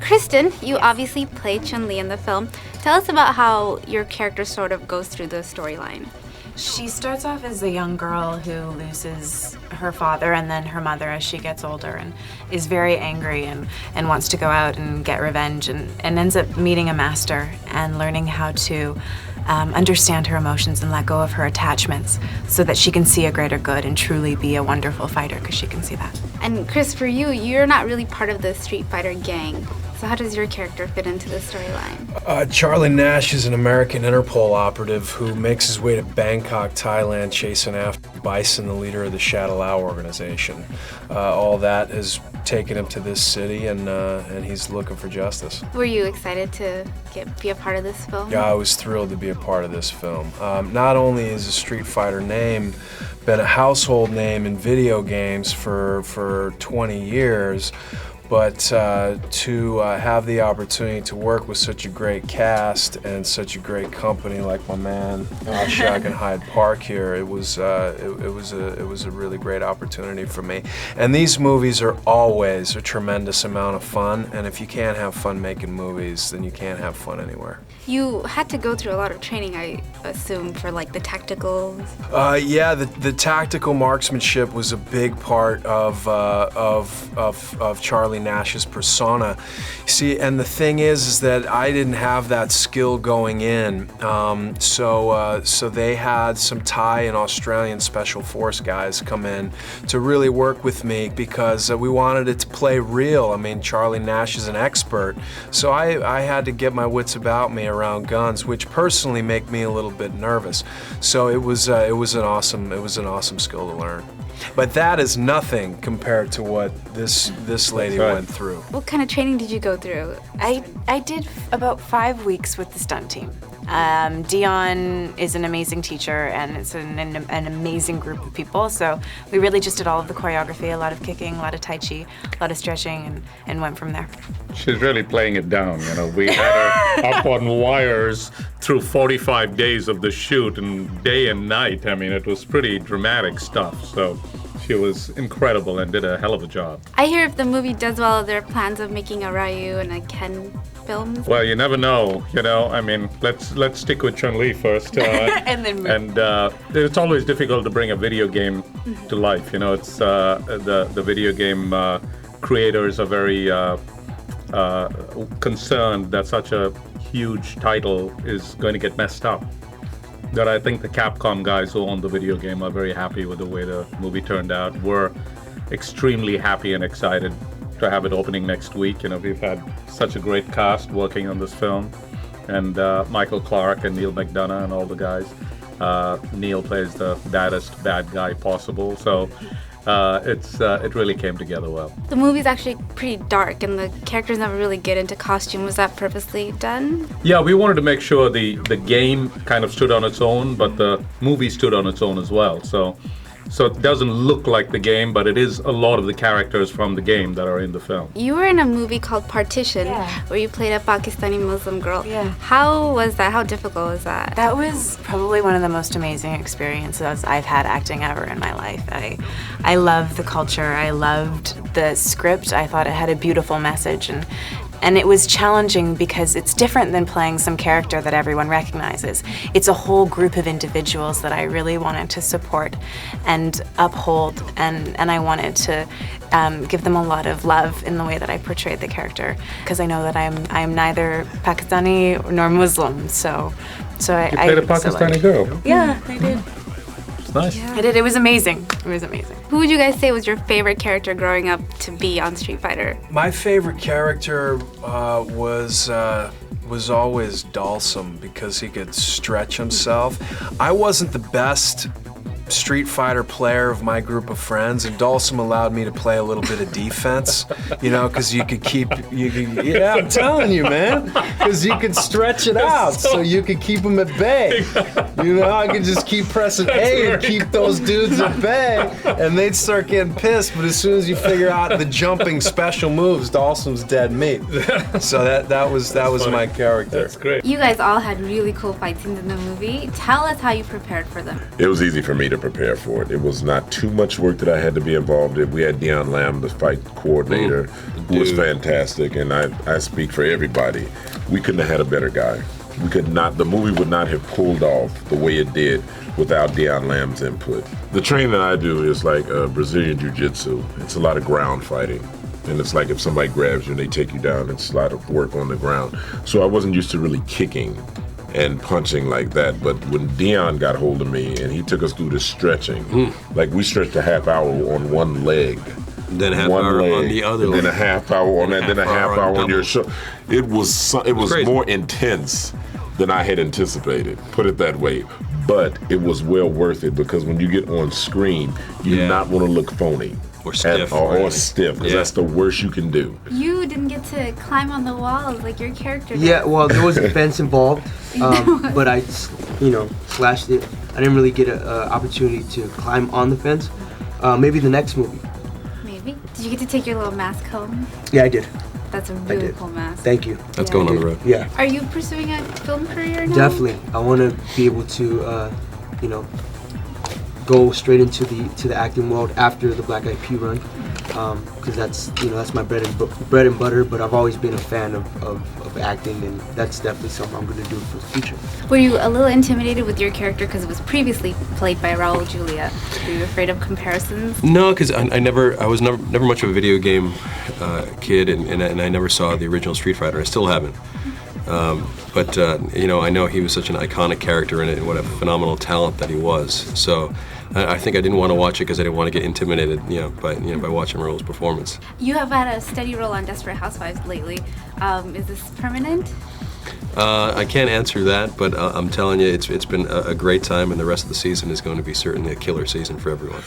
Kristen, you obviously play Chun-Li in the film. Tell us about how your character sort of goes through the storyline. She starts off as a young girl who loses her father and then her mother as she gets older, and is very angry and wants to go out and get revenge, and ends up meeting a master and learning how to understand her emotions and let go of her attachments so that she can see a greater good and truly be a wonderful fighter, because she can see that. And Chris, for you, you're not really part of the Street Fighter gang. So how does your character fit into the storyline? Charlie Nash is an American Interpol operative who makes his way to Bangkok, Thailand, chasing after Bison, the leader of the Shadow Lao organization. All that has taken him to this city, and he's looking for justice. Were you excited to be a part of this film? Yeah, I was thrilled to be a part of this film. Not only is a Street Fighter name been a household name in video games for 20 years, but to have the opportunity to work with such a great cast and such a great company like my man Shaq and Hyde Park here, it was a really great opportunity for me. And these movies are always a tremendous amount of fun, and if you can't have fun making movies, then you can't have fun anywhere. You had to go through a lot of training, I assume, for like the tacticals. Yeah, the tactical marksmanship was a big part of Charlie Nash's persona. See, and the thing is that I didn't have that skill going in. So they had some Thai and Australian special force guys come in to really work with me, because we wanted it to play real. I mean, Charlie Nash is an expert, so I had to get my wits about me around guns, which personally make me a little bit nervous. So it was an awesome skill to learn. But that is nothing compared to what this lady went through. What kind of training did you go through? I did about 5 weeks with the stunt team. Dion is an amazing teacher, and it's an amazing group of people, so we really just did all of the choreography, a lot of kicking, a lot of tai chi, a lot of stretching, and went from there. She's really playing it down, you know. We had her up on wires through 45 days of the shoot, and day and night. I mean, it was pretty dramatic stuff, so she was incredible and did a hell of a job. I hear if the movie does well, there are plans of making a Ryu and a Ken films. Well, you never know, you know. I mean, let's stick with Chun-Li first. And then it's always difficult to bring a video game to life. You know, it's the video game creators are very concerned that such a huge title is going to get messed up. But I think the Capcom guys who own the video game are very happy with the way the movie turned out. We're extremely happy and excited to have it opening next week. You know, we've had such a great cast working on this film, and Michael Clarke and Neil McDonough and all the guys. Neil plays the baddest bad guy possible, so it really came together well. The movie's actually pretty dark, and the characters never really get into costume. Was that purposely done? Yeah, we wanted to make sure the game kind of stood on its own, but the movie stood on its own as well. So it doesn't look like the game, but it is a lot of the characters from the game that are in the film. You were in a movie called Partition, where you played a Pakistani Muslim girl. Yeah. How was that? How difficult was that? That was probably one of the most amazing experiences I've had acting ever in my life. I loved the culture. I loved the script. I thought it had a beautiful message, and it was challenging because it's different than playing some character that everyone recognizes. It's a whole group of individuals that I really wanted to support and uphold, and I wanted to give them a lot of love in the way that I portrayed the character, because I know that I'm neither Pakistani nor Muslim, so I played a Pakistani girl. Yeah, I did. It's nice. Yeah. I did. It was amazing. It was amazing. Who would you guys say was your favorite character growing up to be on Street Fighter? My favorite character was always Dalsum, because he could stretch himself. I wasn't the best Street Fighter player of my group of friends, and Dalsum allowed me to play a little bit of defense, you know, because you could, yeah, I'm telling you, man. because you could stretch it out so you could keep them at bay. You know, I could just keep pressing A and keep those dudes at bay, and they'd start getting pissed. But as soon as you figure out the jumping special moves, Dawson's dead meat. So that was my character. That's great. You guys all had really cool fight scenes in the movie. Tell us how you prepared for them. It was easy for me to prepare for it. It was not too much work that I had to be involved in. We had Deion Lamb, the fight coordinator, who was fantastic, and I speak for everybody. We couldn't have had a better guy. We could not, the movie would not have pulled off the way it did without Deion Lamb's input. The training that I do is like Brazilian Jiu-Jitsu. It's a lot of ground fighting. And it's like if somebody grabs you and they take you down, it's a lot of work on the ground. So I wasn't used to really kicking and punching like that. But when Deion got hold of me and he took us through this stretching, like we stretched a half hour on one leg. Then a half hour on the other leg. Then a half hour on that, then a half hour on your shoulder. It was more intense than I had anticipated, put it that way. But it was well worth it because when you get on screen, you do not want to look phony. Or stiff. Or stiff, because that's the worst you can do. You didn't get to climb on the walls like your character did. Yeah, well, there was a fence involved, but I, slashed it. I didn't really get an opportunity to climb on the fence. Maybe the next movie. Maybe. Did you get to take your little mask home? Yeah, I did. That's a really cool mask. Thank you. That's going on the road. Yeah. Are you pursuing a film career now? Definitely. I want to be able to, go straight into the acting world after the Black Eyed Peas run, because that's my bread and butter. But I've always been a fan of acting, and that's definitely something I'm going to do for the future. Were you a little intimidated with your character because it was previously played by Raul Julia? Were you afraid of comparisons? No, because I was never much of a video game kid, and I never saw the original Street Fighter. I still haven't. But I know he was such an iconic character in it, and what a phenomenal talent that he was. So I think I didn't want to watch it because I didn't want to get intimidated, by watching Raul's performance. You have had a steady role on Desperate Housewives lately. Is this permanent? I can't answer that, but I'm telling you, it's been a great time, and the rest of the season is going to be certainly a killer season for everyone.